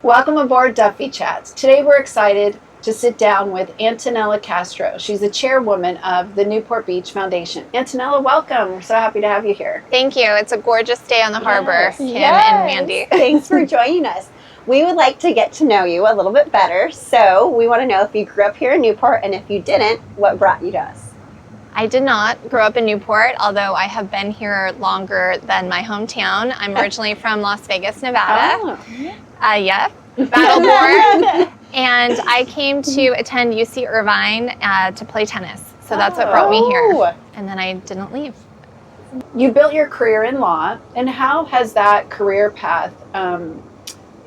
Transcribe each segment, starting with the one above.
Welcome aboard Duffy Chats. Today we're excited to sit down with Antonella Castro. She's the chairwoman of the Newport Beach Foundation. Antonella, welcome. We're so happy to have you here. Thank you. It's a gorgeous day on the harbor, Kim and Mandy. Thanks for joining us. We would like to get to know you a little bit better, so we want to know if you grew up here in Newport, and if you didn't, what brought you to us? I did not grow up in Newport, although I have been here longer than my hometown. I'm originally from Las Vegas, Nevada. Yes, Battleborn. And I came to attend UC Irvine to play tennis. So that's what brought me here. And then I didn't leave. You built your career in law, and how has that career path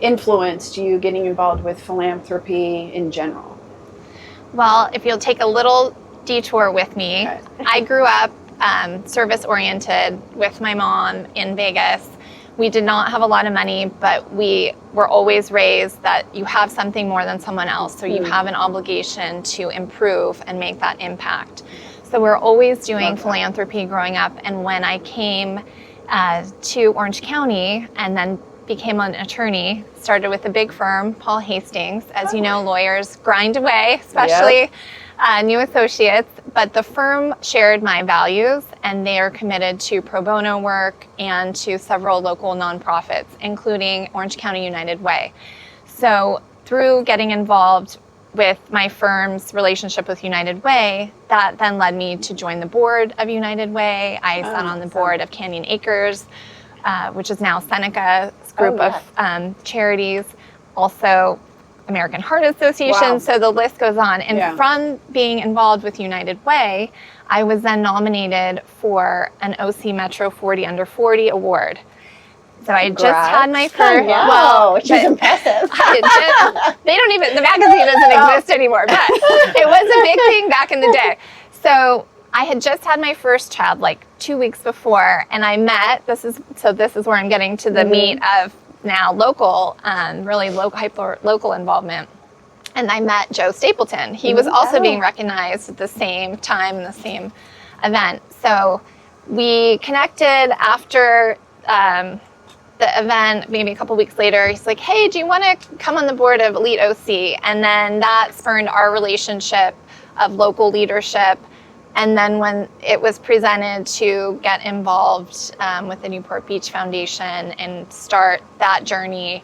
influenced you getting involved with philanthropy in general? Well, if you'll take a little detour with me, okay. I grew up service-oriented with my mom in Vegas. We did not have a lot of money, but we were always raised that you have something more than someone else, so you have an obligation to improve and make that impact. So we're always doing philanthropy growing up, and when I came to Orange County and then became an attorney, started with a big firm, Paul Hastings. As you know, lawyers grind away, especially new associates, but the firm shared my values, and they are committed to pro bono work and to several local nonprofits, including Orange County United Way. So through getting involved with my firm's relationship with United Way, that then led me to join the board of United Way. I sat on the board of Canyon Acres, which is now Seneca's group of charities, also American Heart Association, so the list goes on. And from being involved with United Way, I was then nominated for an OC Metro 40 Under 40 award. So I just had my first, which is impressive. They don't even, the magazine doesn't exist anymore, but it was a big thing back in the day. So I had just had my first child like 2 weeks before, and I met, this is where I'm getting to the meat of now local, really local involvement. And I met Joe Stapleton. He was also being recognized at the same time in the same event. So we connected after the event, maybe a couple weeks later. He's like, hey, do you want to come on the board of Elite OC? And then that spurned our relationship of local leadership. And then when it was presented to get involved with the Newport Beach Foundation and start that journey,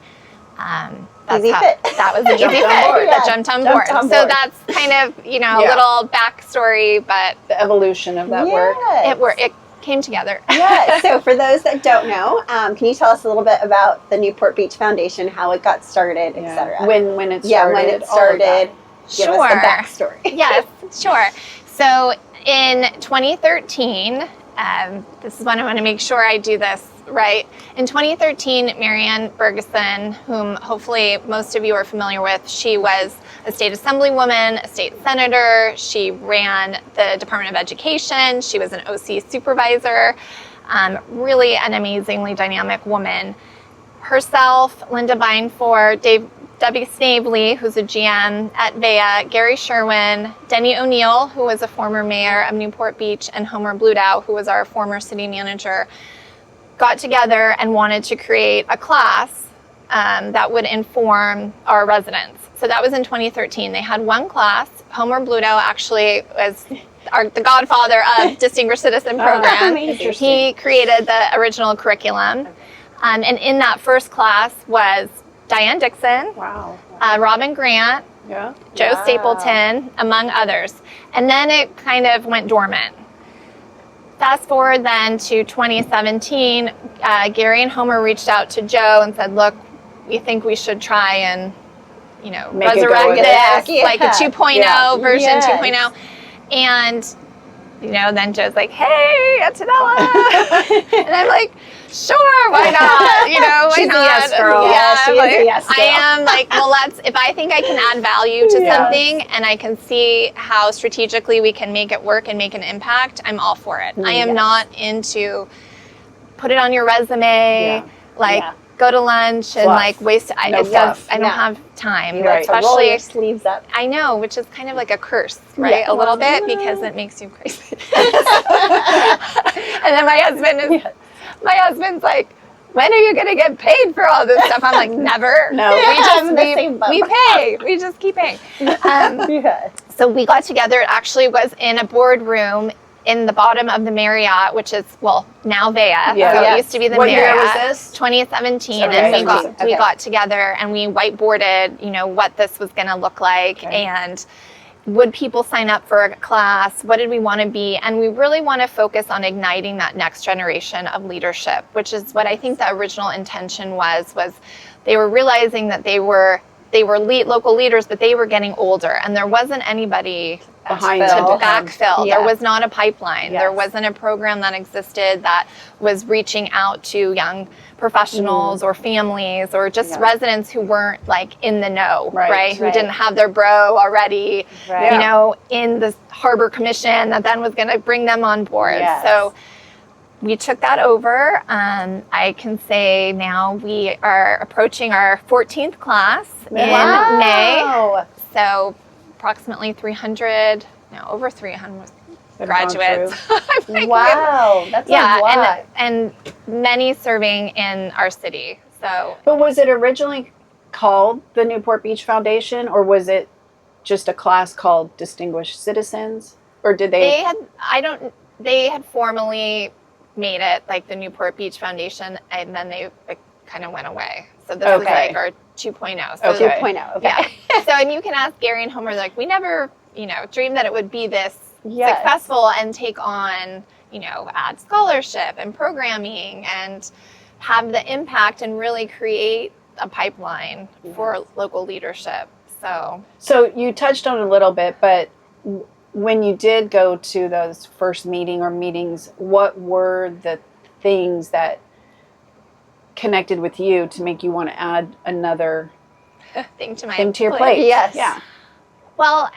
that was a easy fit. That jumped on board. So that's kind of, a little backstory, but the evolution of that work. It came together. Yeah. So for those that don't know, can you tell us a little bit about the Newport Beach Foundation, how it got started, etc.? When it started. Yeah, when it started. Give us the backstory. Yes, sure. So in 2013, this is when I want to make sure I do this right. In 2013, Marianne Bergeson, whom hopefully most of you are familiar with, she was a state assemblywoman, a state senator. She ran the Department of Education. She was an OC supervisor. Really an amazingly dynamic woman. Herself, Linda Bindford, Debbie Snavely, who's a GM at VEA, Gary Sherwin, Denny O'Neill, who was a former mayor of Newport Beach, and Homer Bludow, who was our former city manager, got together and wanted to create a class that would inform our residents. So that was in 2013. They had one class. Homer Bludow actually was the godfather of Distinguished Citizen Program. He created the original curriculum. And in that first class was Diane Dixon, Robin Grant, Joe Stapleton, among others. And then it kind of went dormant. Fast forward then to 2017, Gary and Homer reached out to Joe and said, look, we think we should try and, resurrect this, like a 2.0 version 2.0. And, then Joe's like, hey, Antonella. And I'm like, sure, why not? Why She's not? A yes girl. Yeah, she is a yes girl. I am like, well, if I think I can add value to something and I can see how strategically we can make it work and make an impact, I'm all for it. I am not into put it on your resume, go to lunch and waste. I don't have time, especially roll your sleeves up. I know, which is kind of like a curse, right? A little bit because it makes you crazy. And then my husband's like, when are you going to get paid for all this stuff? I'm like, never. No. We pay. We just keep paying. Yes. So we got together. It actually was in a boardroom in the bottom of the Marriott, which is, now Vea. Yeah. So Yes. it used to be the What Marriott. year was this? 2017. Okay. And we 2017. got together and we whiteboarded, what this was going to look like. Okay. And would people sign up for a class? What did we want to be? And we really want to focus on igniting that next generation of leadership, which is what I think the original intention was they were realizing that they were local leaders, but they were getting older and there wasn't anybody Behind to them. backfill. Yeah. There was not a pipeline. Yes. There wasn't a program that existed that was reaching out to young professionals or families or just Yeah. residents who weren't like in the know, Right. Who Right. didn't have their bro already, Right. in the harbor commission that then was going to bring them on board. Yes. So we took that over. I can say now we are approaching our 14th class in May. Wow. So approximately 300, over 300 Have graduates. gone I'm like, Wow. That's a lot. and many serving in our city. So But was it originally called the Newport Beach Foundation, or was it just a class called Distinguished Citizens? Or did they? they had formally made it like the Newport Beach Foundation, and then it kind of went away. So this is Okay. like our 2.0. So Okay. 2.0. Okay. yeah. So, and you can ask Gary and Homer, like, we never, dreamed that it would be this Yes. successful and take on, add scholarship and programming and have the impact and really create a pipeline for local leadership. So you touched on it a little bit, but when you did go to those first meetings, what were the things that connected with you to make you want to add another thing to your plate? Yes. Yeah. Well,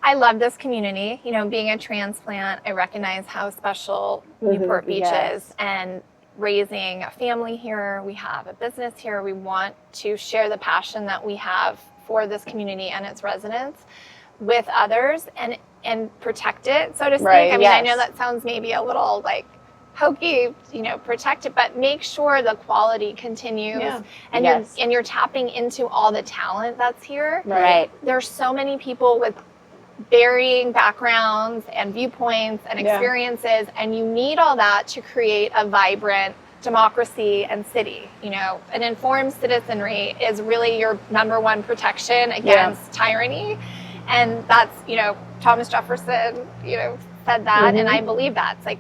I love this community. Being a transplant, I recognize how special Newport Beach Yes. is, and raising a family here. We have a business here. We want to share the passion that we have for this community and its residents with others and protect it, so to speak. Right, I mean, I yes. know that sounds maybe a little like hokey, protect it, but make sure the quality continues. Yeah. And Yes. you're tapping into all the talent that's here. Right. There's so many people with varying backgrounds and viewpoints and Yeah. experiences, and you need all that to create a vibrant democracy and city. An informed citizenry is really your number one protection against tyranny, and that's Thomas Jefferson said that, and I believe that. It's like,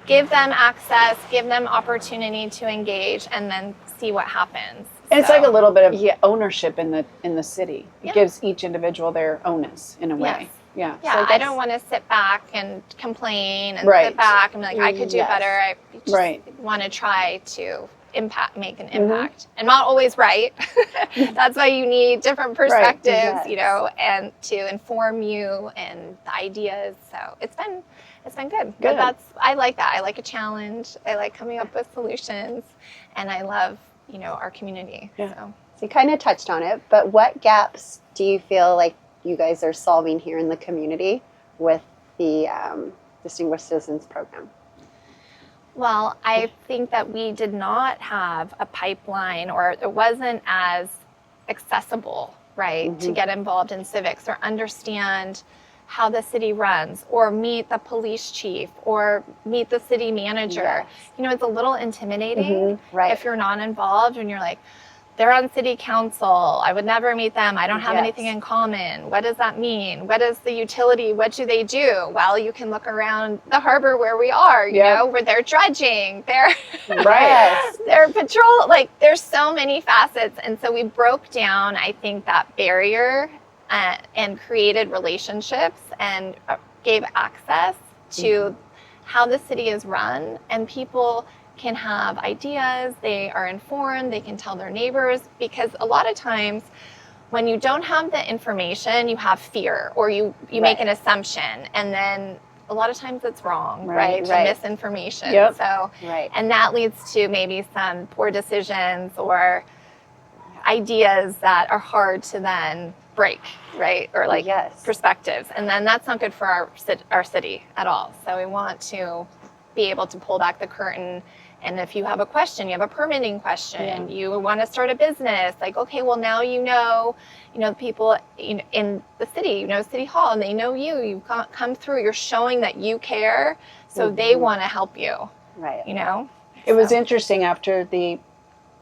give them access, give them opportunity to engage, and then see what happens. And it's So- like a little bit of ownership in the city. It Yeah. gives each individual their onus in a way. Yes. Yeah. Yeah, I don't want to sit back and complain and Right. sit back and be like, I could do Yes. better. I just Right. want to try to make an impact. I'm not always right. That's why you need different perspectives, Yes. and to inform you and the ideas. So it's been good. Good. But I like that. I like a challenge. I like coming up with solutions, and I love, our community. Yeah. So. So you kind of touched on it, but what gaps do you feel like you guys are solving here in the community with the Distinguished Citizens Program? Well, I think that we did not have a pipeline, or it wasn't as accessible, right, to get involved in civics or understand how the city runs, or meet the police chief, or meet the city manager. Yes. It's a little intimidating Right. if you're not involved and you're like, they're on city council. I would never meet them. I don't have Yes. anything in common. What does that mean? What is the utility? What do they do? Well, you can look around the harbor where we are, where they're dredging. They're Yes. they're patrol. Like, there's so many facets. And so we broke down, I think, that barrier and created relationships and gave access to how the city is run, and people can have ideas, they are informed, they can tell their neighbors, because a lot of times when you don't have the information, you have fear, or you make an assumption, and then a lot of times it's wrong, right? Misinformation. Yep. So, Right. and that leads to maybe some poor decisions or ideas that are hard to then break, right? Or like perspectives. And then that's not good for our city at all. So we want to be able to pull back the curtain And if you have a question, you have a permitting question, you want to start a business, like, okay, well, now the people in the city, City Hall, and they know you've come through, you're showing that you care, so they want to help you, Right. It was interesting after the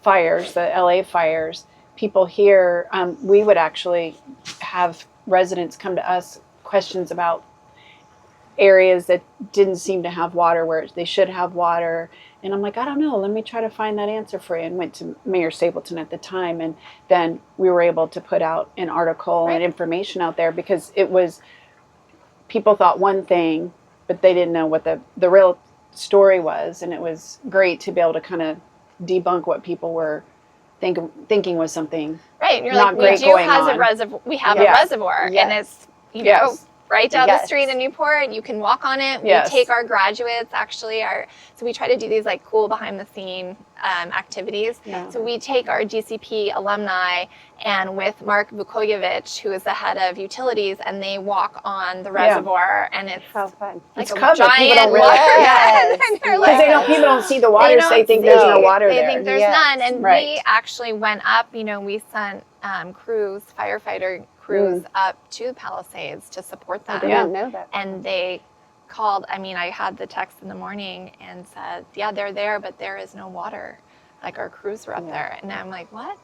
fires, the LA fires, people here, we would actually have residents come to us, questions about areas that didn't seem to have water where they should have water. And I'm like, I don't know, let me try to find that answer for you. And went to Mayor Stapleton at the time. And then we were able to put out an article and information out there, because it was, people thought one thing, but they didn't know what the real story was. And it was great to be able to kind of debunk what people were thinking was something right. You're not like, great going on. We have a reservoir, and it's right down the street in Newport. You can walk on it. We take our graduates, so we try to do these like cool behind the scene activities. So we take our DCP alumni, and with Mark Vukojevic, who is the head of utilities, and they walk on the reservoir, and it's so fun. It's like covered. giant People don't water. realize. Because people don't see the water, so they think there's no water there. They think there's none. And we actually went up, we sent firefighter crews up to the Palisades to support them. I didn't know that. And they called, I had the text in the morning and said, they're there, but there is no water. Like, our crews were up there. And I'm like, what?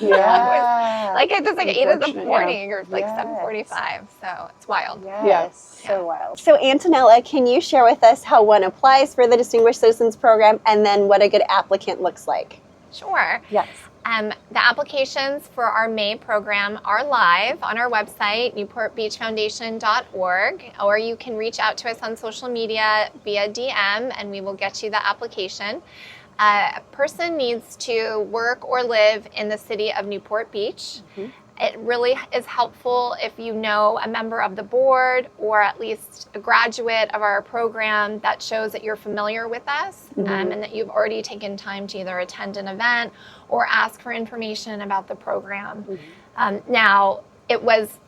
Yeah. It was like 8 in the morning or like 7:45. So it's wild. Yes. So wild. So Antonella, can you share with us how one applies for the Distinguished Citizens Program, and then what a good applicant looks like? Sure. Yes. The applications for our May program are live on our website, newportbeachfoundation.org, or you can reach out to us on social media via DM, and we will get you the application. A person needs to work or live in the city of Newport Beach. It really is helpful if you know a member of the board or at least a graduate of our program that shows that you're familiar with us and that you've already taken time to either attend an event or ask for information about the program. Now, it was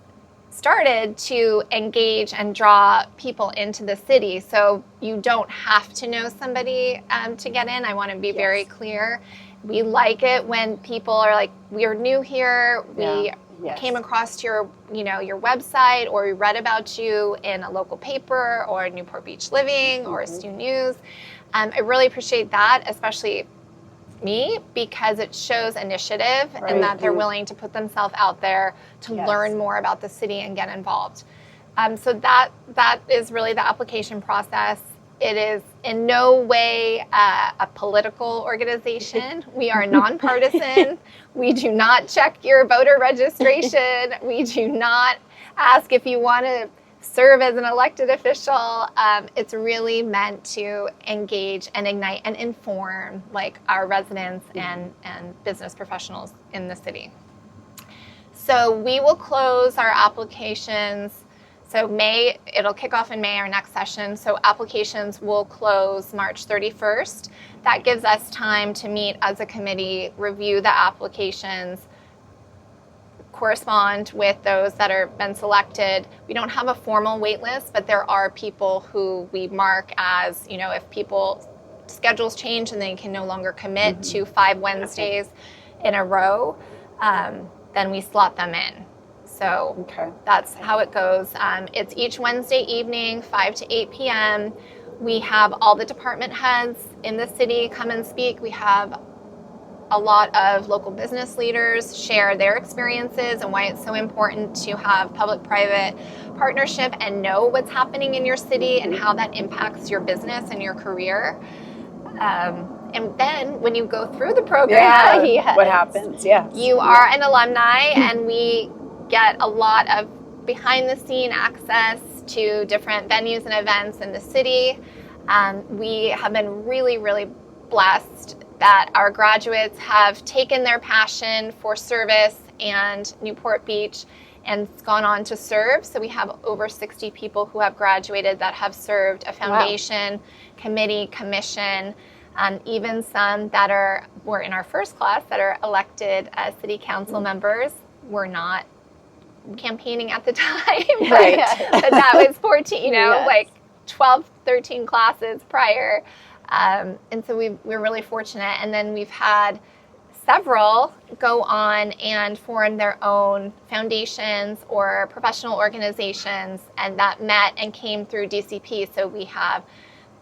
started to engage and draw people into the city, so you don't have to know somebody to get in. I want to be very clear. We like it when people are like, we're new here, we came across your website, or we read about you in a local paper or Newport Beach Living or Stu News. I really appreciate that, especially me, because it shows initiative and that they're willing to put themselves out there to learn more about the city and get involved. So that is really the application process. It is in no way a political organization. We are nonpartisan. We do not check your voter registration. We do not ask if you want to serve as an elected official. It's really meant to engage and ignite and inform our residents and business professionals in the city. So we will close our applications. So May, it'll kick off in May, our next session. So applications will close March 31st. That gives us time to meet as a committee, review the applications, correspond with those that are been selected. We don't have a formal wait list, but there are people who we mark as, if people schedules change and they can no longer commit to 5 Wednesdays in a row, then we slot them in. So that's how it goes. It's each Wednesday evening, 5 to 8 p.m. We have all the department heads in the city come and speak. We have a lot of local business leaders share their experiences and why it's so important to have public-private partnership and know what's happening in your city and how that impacts your business and your career. And then when you go through the program, what happens? You are an alumni, and we get a lot of behind-the-scene access to different venues and events in the city. We have been really, really blessed that our graduates have taken their passion for service and Newport Beach and gone on to serve. So we have over 60 people who have graduated that have served a foundation, committee, commission, even some that were in our first class that are elected as city council members. We're not campaigning at the time, but that was 14, 12, 13 classes prior. And so we're really fortunate. And then we've had several go on and form their own foundations or professional organizations, and that met and came through DCP. So we have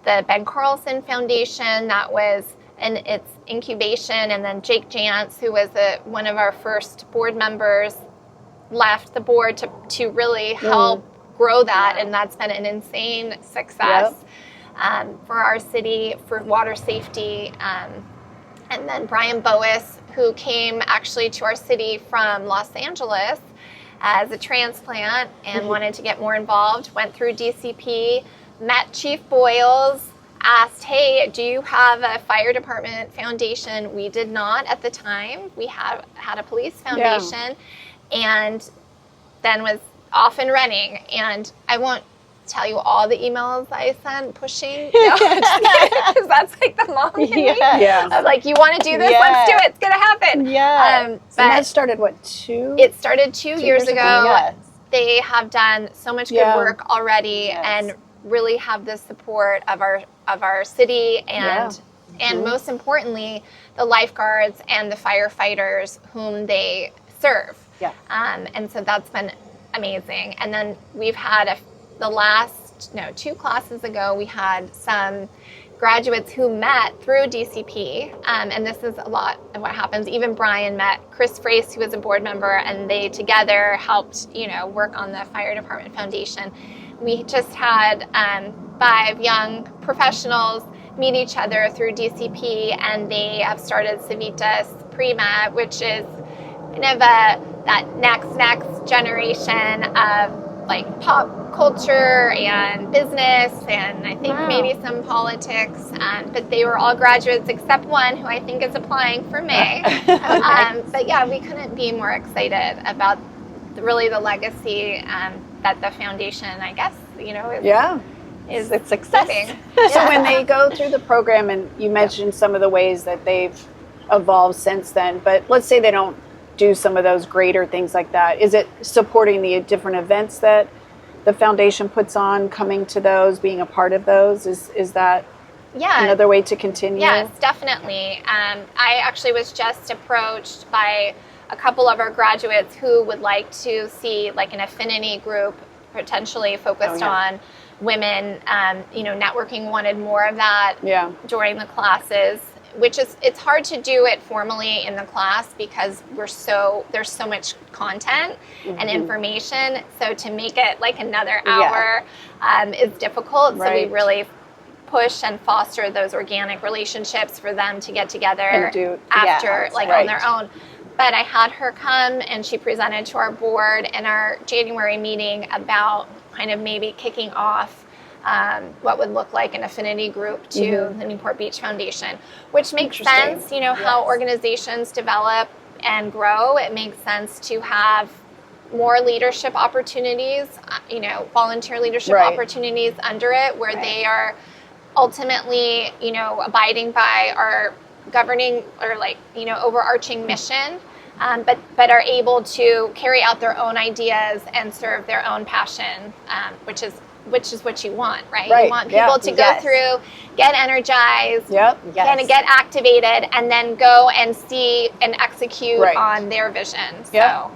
the Ben Carlson Foundation that was in its incubation, and then Jake Jantz, who was one of our first board members, left the board to really help grow that, and that's been an insane success for our city, for water safety. And then Brian Boas, who came actually to our city from Los Angeles as a transplant and wanted to get more involved, went through DCP, met Chief Boyles, asked, hey, do you have a fire department foundation? We did not at the time. We had a police foundation, and then was off and running. And I won't tell you all the emails I sent pushing, because that's like the mom in me. I'm like, you want to do this? Let's do it. It's going to happen. And that started, It started two years ago. Yes. They have done so much good work already, and really have the support of our city and most importantly, the lifeguards and the firefighters whom they serve. And so that's been amazing. And then we've had two classes ago, we had some graduates who met through DCP, and this is a lot of what happens. Even Brian met Chris Frace, who was a board member, and they together helped, work on the Fire Department Foundation. We just had 5 young professionals meet each other through DCP, and they have started Civitas Prima, which is kind of that next generation of like pop culture and business, and I think maybe some politics. But they were all graduates except one who I think is applying for May. But yeah, we couldn't be more excited about really the legacy that the foundation, I guess, is its success. So when they go through the program, and you mentioned some of the ways that they've evolved since then, but let's say they don't do some of those greater things like that. Is it supporting the different events that the foundation puts on, coming to those, being a part of those? Is that another way to continue? Yes, definitely. I actually was just approached by a couple of our graduates who would like to see like an affinity group potentially focused on women. Networking wanted more of that during the classes, which is, it's hard to do it formally in the class because there's so much content and information. So to make it like another hour is difficult. So we really push and foster those organic relationships for them to get together after on their own. But I had her come and she presented to our board in our January meeting about kind of maybe kicking off what would look like an affinity group to the Newport Beach Foundation, which makes sense, how organizations develop and grow. It makes sense to have more leadership opportunities, volunteer leadership opportunities under it, where they are ultimately, abiding by our governing or overarching mission, but are able to carry out their own ideas and serve their own passion, which is what you want, right? You want people to go through, get energized, kind of get activated, and then go and see and execute on their vision. So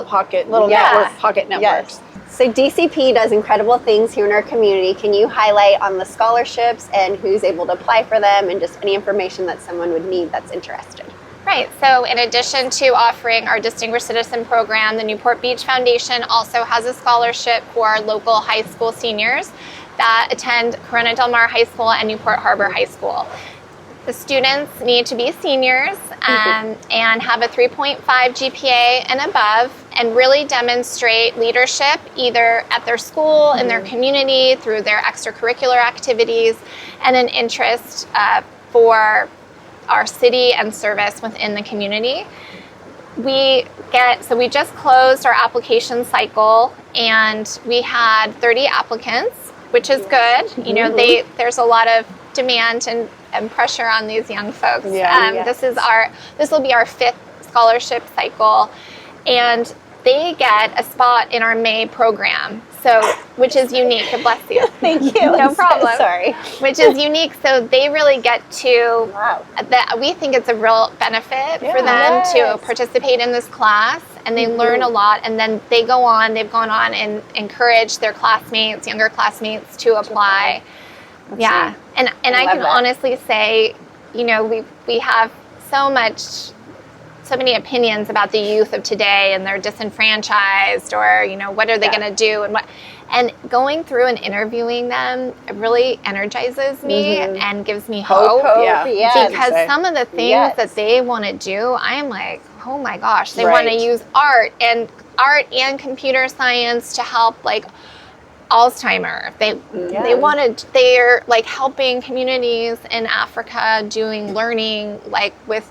pocket networks. Yes. So DCP does incredible things here in our community. Can you highlight on the scholarships and who's able to apply for them, and just any information that someone would need that's interested? Right. So in addition to offering our Distinguished Citizen Program, the Newport Beach Foundation also has a scholarship for our local high school seniors that attend Corona Del Mar High School and Newport Harbor High School. The students need to be seniors and have a 3.5 GPA and above, and really demonstrate leadership either at their school, in their community, through their extracurricular activities, and an interest for our city and service within the community. We just closed our application cycle, and we had 30 applicants, which is good. There's a lot of demand and pressure on these young folks. This will be our 5th scholarship cycle, and they get a spot in our May program. So, which is unique. Bless you. Thank you. No I'm so problem. sorry. Which is unique. So they really get to, Wow. we think it's a real benefit for them Yes. to participate in this class, and they learn a lot, and then they've gone on and encourage their classmates, younger classmates, to apply. Yeah. And I can honestly say, you know, we have so many opinions about the youth of today, and they're disenfranchised, or, you know, what are they going to do, and going through and interviewing them, it really energizes me and gives me hope. Yes. Because some of the things that they want to do, I'm like, oh my gosh, they want to use art and computer science to help, like, Alzheimer. They're like helping communities in Africa doing learning, like with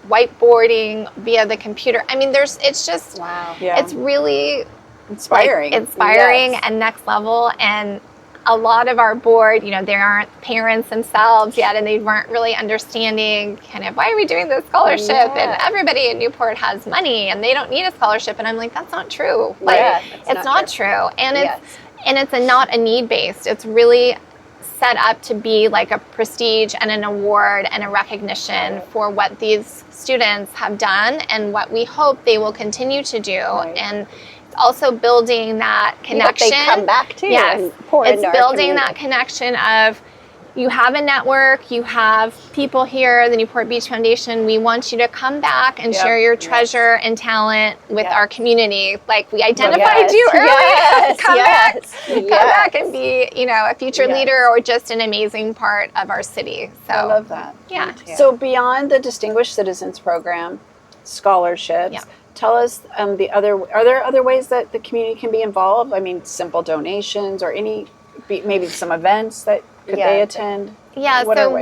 whiteboarding via the computer. I mean, it's just, it's really inspiring, and next level. And a lot of our board, you know, they aren't parents themselves yet, and they weren't really understanding kind of, why are we doing this scholarship? And everybody in Newport has money and they don't need a scholarship. And I'm like, that's not true. Like, it's not true. And it's not a need-based. It's really set up to be like a prestige and an award and a recognition for what these students have done and what we hope they will continue to do. And it's also building that connection. They come back to. Yes. It's building that connection of, you have a network, you have people here, the Newport Beach Foundation. We want you to come back and share your treasure and talent with our community. Like, we identified you early. Come back and be, you know, a future leader or just an amazing part of our city. So I love that. Yeah. So beyond the Distinguished Citizens Program, scholarships, tell us are there other ways that the community can be involved? I mean, simple donations or maybe some events that could they attend? Yeah, so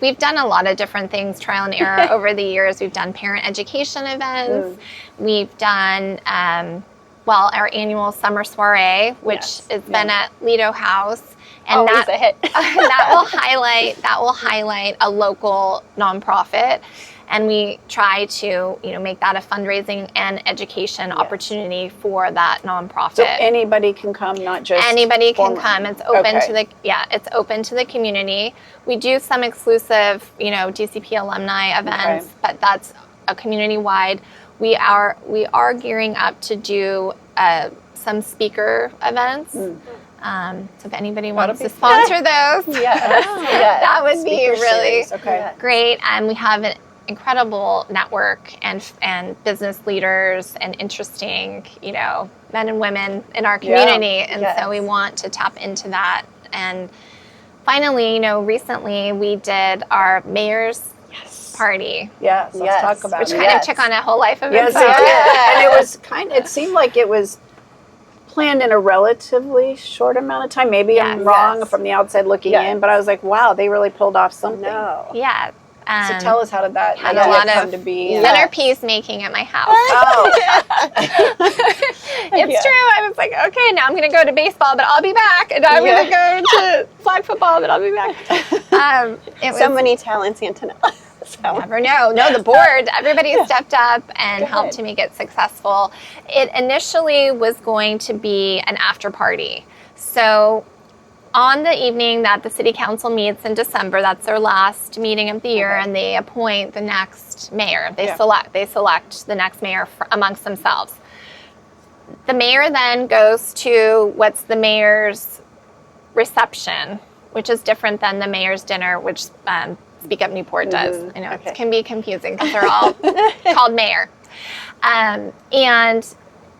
we've done a lot of different things, trial and error over the years. We've done parent education events. We've done, our annual summer soiree, which has been at Lido House. And always a hit. that will highlight a local nonprofit. And we try to, you know, make that a fundraising and education opportunity for that nonprofit. So anybody can come, not just anybody can come. It's open to it's open to the community. We do some exclusive, you know, DCP alumni events, but that's a community-wide. We are gearing up to do some speaker events. So if anybody wants to sponsor those, that would be really great. And we have an incredible network and business leaders and interesting, you know, men and women in our community. And so we want to tap into that. And finally, you know, recently we did our mayor's party. Let's talk about it. Which kind of took on a whole life of its own. And it was it seemed like it was planned in a relatively short amount of time. Maybe I'm wrong from the outside looking in, but I was like, wow, they really pulled off something. Yeah. So tell us, how did that had a lot come of to be? centerpiece making at my house. It's true. I was like, okay, now I'm going to go to baseball, but I'll be back. And I'm going to go to flag football, but I'll be back. So many talents, Antonella. You never know. No, the board, everybody stepped up and helped to make it successful. It initially was going to be an after party. So on the evening that the city council meets in December, that's their last meeting of the year, and they appoint the next mayor. They select the next mayor amongst themselves. The mayor then goes to what's the mayor's reception, which is different than the mayor's dinner, which Speak Up Newport does. I know it can be confusing because they're all called mayor. And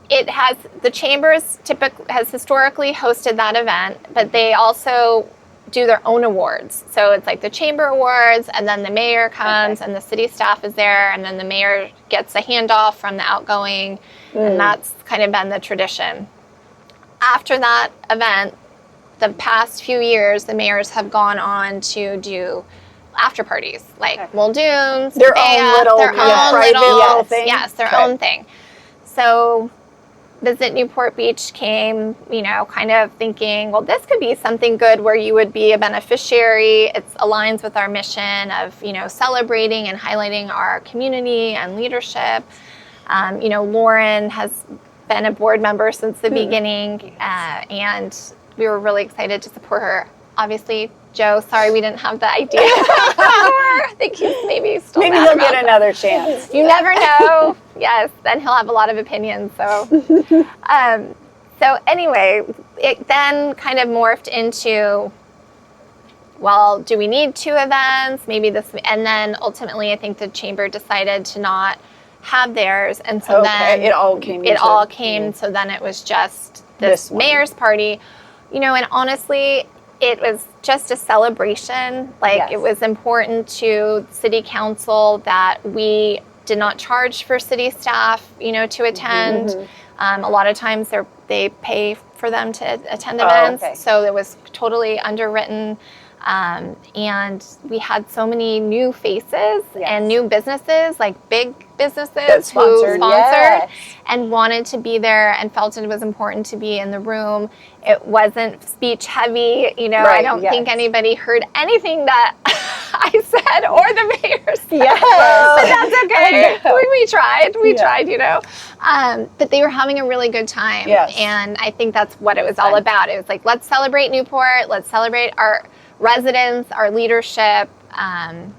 the Chambers has historically hosted that event, but they also do their own awards. So it's like the Chamber Awards, and then the mayor comes, and the city staff is there, and then the mayor gets a handoff from the outgoing, and that's kind of been the tradition. After that event, the past few years, the mayors have gone on to do after parties, like Muldoon's, their own little thing. Yes, their own thing. So Visit Newport Beach came, you know, kind of thinking, well, this could be something good where you would be a beneficiary. It aligns with our mission of, you know, celebrating and highlighting our community and leadership. You know, Lauren has been a board member since the beginning, and we were really excited to support her. Obviously, Joe, sorry we didn't have the idea. I think he's maybe still Maybe mad he'll about get another chance. You never know. Yes, then he'll have a lot of opinions. So, so anyway, it then kind of morphed into, well, do we need 2 events? Maybe this, and then ultimately, I think the chamber decided to not have theirs, and so then it all came. So then it was just this mayor's party, you know. And honestly, it was just a celebration. Like, it was important to city council that we did not charge for city staff, you know, to attend. A lot of times they pay for them to attend events, so it was totally underwritten. And we had so many new faces and new businesses, like big businesses who sponsored and wanted to be there and felt it was important to be in the room. It wasn't speech heavy, you know. I don't think anybody heard anything that I said or the mayor said. But that's okay. We tried. We tried, you know. But they were having a really good time. And I think that's what it was all about. It was like, let's celebrate Newport. Let's celebrate our residents, our leadership.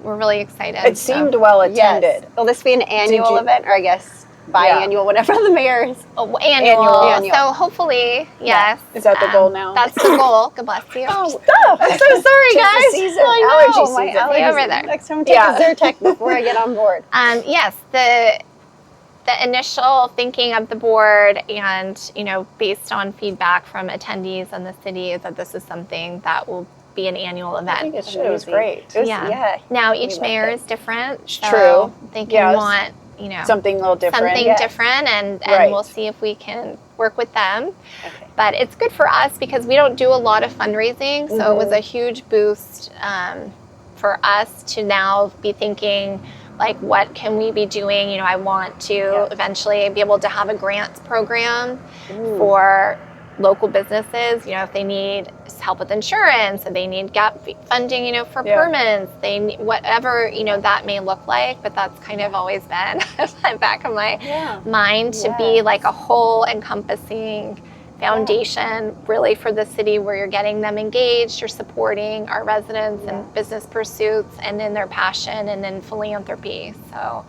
We're really excited. It seemed well attended. Will this be an annual event, or I guess biannual, whatever the mayor is? Annual. So hopefully, yes. Is that the goal now? That's the goal. God bless you. Oh, stop. I'm so sorry, guys. Allergy season. My allergies over there. Next time, take a Zyrtec before I get on board. Yes, the initial thinking of the board, and, you know, based on feedback from attendees in the city, is that this is something that will be an annual event. I think it should. It was great. Now each mayor is different. So True. they can want, you know, something a little different. Something different, and we'll see if we can work with them. Okay. But it's good for us because we don't do a lot of fundraising, so it was a huge boost for us to now be thinking, like, what can we be doing? You know, I want to eventually be able to have a grants program for local businesses. You know, if they need help with insurance, and they need gap funding, you know, for permits, they need whatever, you know, that may look like. But that's kind of always been back of my mind, to be like a whole encompassing foundation really for the city, where you're getting them engaged, you're supporting our residents in business pursuits and in their passion and in philanthropy. So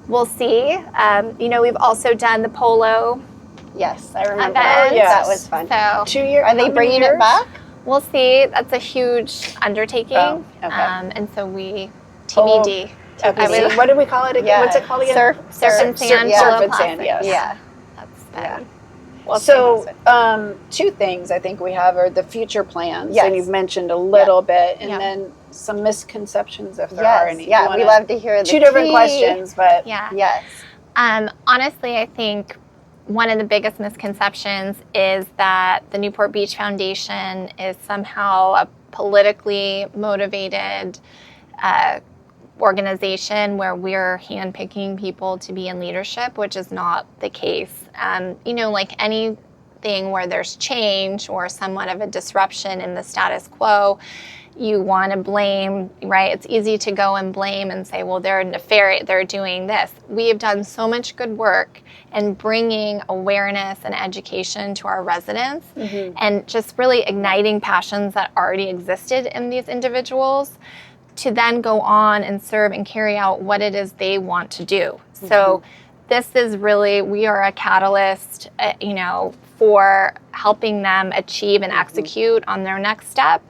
we'll see. You know, we've also done the polo. Yes, I remember. That was fun. So 2 years. Are they bringing it back? We'll see. That's a huge undertaking. Oh, okay. And so we TBD. What do we call it again? What's it called again? Surf and sand. Surf and Classic. sand. Yes. Yeah. That's been. Well, so 2 things I think we have are the future plans, and you've mentioned a little bit, and then some misconceptions, if there are any. Yeah, we love to hear the 2 different questions, but yes. Honestly, I think one of the biggest misconceptions is that the Newport Beach Foundation is somehow a politically motivated organization where we're handpicking people to be in leadership, which is not the case. You know, like anything where there's change or somewhat of a disruption in the status quo, you want to blame, right? It's easy to go and blame and say, well, they're nefarious, they're doing this. We have done so much good work in bringing awareness and education to our residents, and just really igniting passions that already existed in these individuals, to then go on and serve and carry out what it is they want to do. So this is really, we are a catalyst, you know, for helping them achieve and execute on their next step.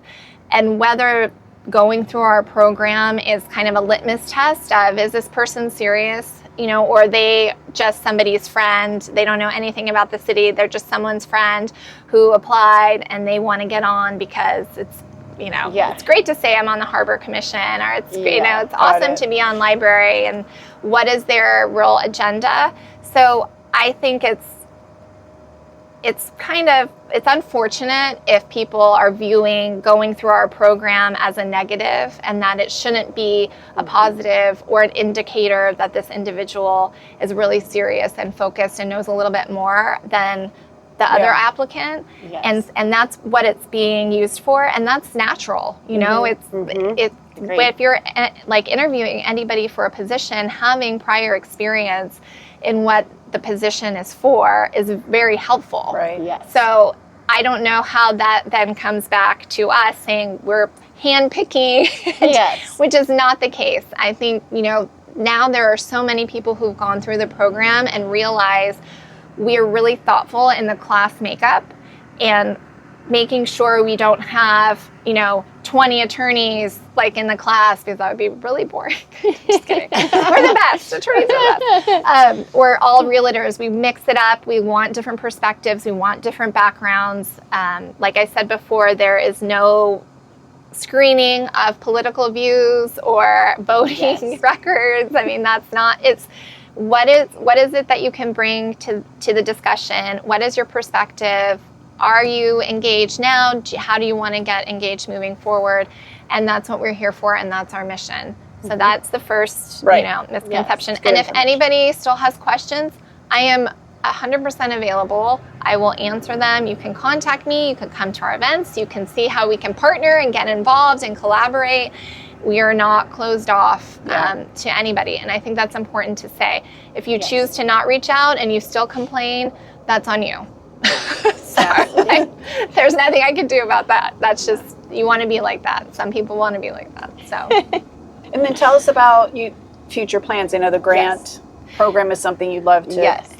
And whether going through our program is kind of a litmus test of, is this person serious, you know, or are they just somebody's friend? They don't know anything about the city. They're just someone's friend who applied and they want to get on because it's, you know, it's great to say I'm on the Harbor Commission, or it's, you know, it's awesome to be on library, and what is their real agenda? So I think it's unfortunate if people are viewing going through our program as a negative, and that it shouldn't be a positive or an indicator that this individual is really serious and focused and knows a little bit more than the other applicant. And that's what it's being used for, and that's natural. You know, it's if you're like interviewing anybody for a position, having prior experience in what the position is for is very helpful. Right. Yes. So I don't know how that then comes back to us saying we're handpicking, Yes. which is not the case. I think, now there are so many people who've gone through the program and realize we are really thoughtful in the class makeup and making sure we don't have, 20 attorneys like in the class, because that would be really boring. Just kidding. We're the best. Attorneys are the best. We're all realtors. We mix it up. We want different perspectives. We want different backgrounds. Like I said before, there is no screening of political views or voting records. I mean, that's not, it's what is it that you can bring to the discussion? What is your perspective? Are you engaged now? How do you want to get engaged moving forward? And that's what we're here for, and that's our mission. So that's the first, misconception. Yes, and if anybody still has questions, I am 100% available. I will answer them. You can contact me. You can come to our events. You can see how we can partner and get involved and collaborate. We are not closed off to anybody. And I think that's important to say. If you choose to not reach out and you still complain, that's on you. There's nothing I can do about that. That's just, you want to be like that. Some people want to be like that. So, And then tell us about future plans. I know the grant program is something you'd love to. Yes,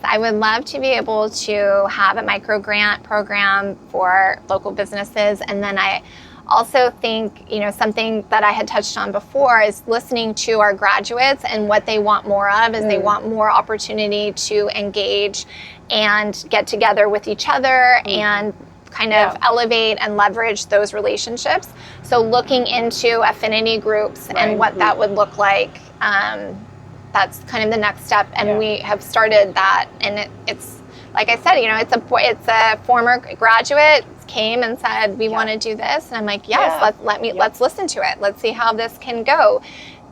I would love to be able to have a micro grant program for local businesses. And then I also think, something that I had touched on before is listening to our graduates, and what they want more of is they want more opportunity to engage and get together with each other and kind of elevate and leverage those relationships. So looking into affinity groups and what that would look like, that's kind of the next step. And we have started that, and it's like I said, it's a former graduate came and said, we want to do this. And I'm like, yes, let's listen to it. Let's see how this can go.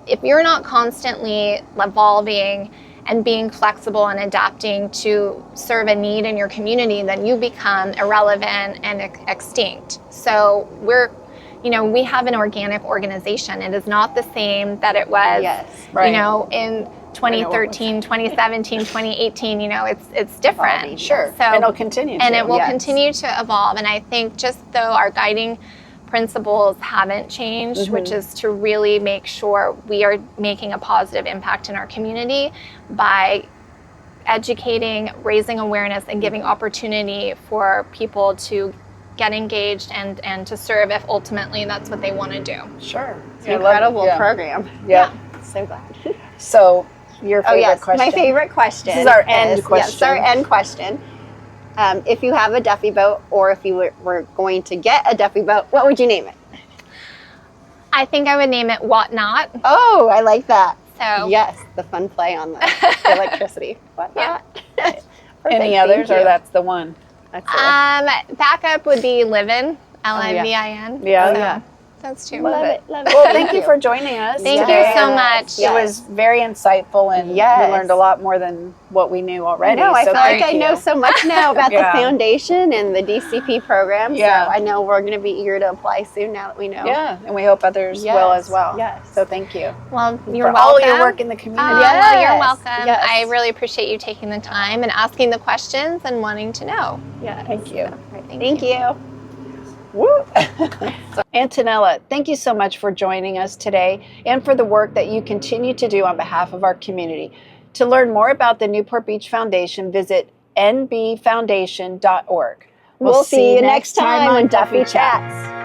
If you're not constantly evolving and being flexible and adapting to serve a need in your community, then you become irrelevant and extinct. So we have an organic organization. It is not the same that it was, in 2013, 2017, 2018, it's different. Sure. So, and it'll continue to. And it will continue to evolve. And I think just though our guiding principles haven't changed, which is to really make sure we are making a positive impact in our community by educating, raising awareness, and giving opportunity for people to get engaged and to serve if ultimately that's what they want to do. Sure. It's an incredible program. Yeah. So glad. So your favorite question. My favorite question. This is our end question. Yes, our end question. If you have a Duffy boat, or if you were going to get a Duffy boat, what would you name it? I think I would name it Whatnot. Oh, I like that. So yes, the fun play on the electricity. Whatnot. Any others, or that's the one? That's it. Backup would be Livin, Livin. Yeah. That's true. Love it. Well, thank you for joining us. Thank you so much. It was very insightful, and we learned a lot more than what we knew already. I feel like I know so much now about the Yeah. foundation and the DCP program. Yeah. So I know we're going to be eager to apply soon now that we know. Yeah, and we hope others will as well. Yes. So thank you. Well, you're for welcome. all your work in the community. Well, you're welcome. Yes. I really appreciate you taking the time and asking the questions and wanting to know. Yeah. Thank you. Thank you. Woo. Antonella, thank you so much for joining us today and for the work that you continue to do on behalf of our community. To learn more about the Newport Beach Foundation, visit nbfoundation.org. We'll see you next time on Duffy Chats.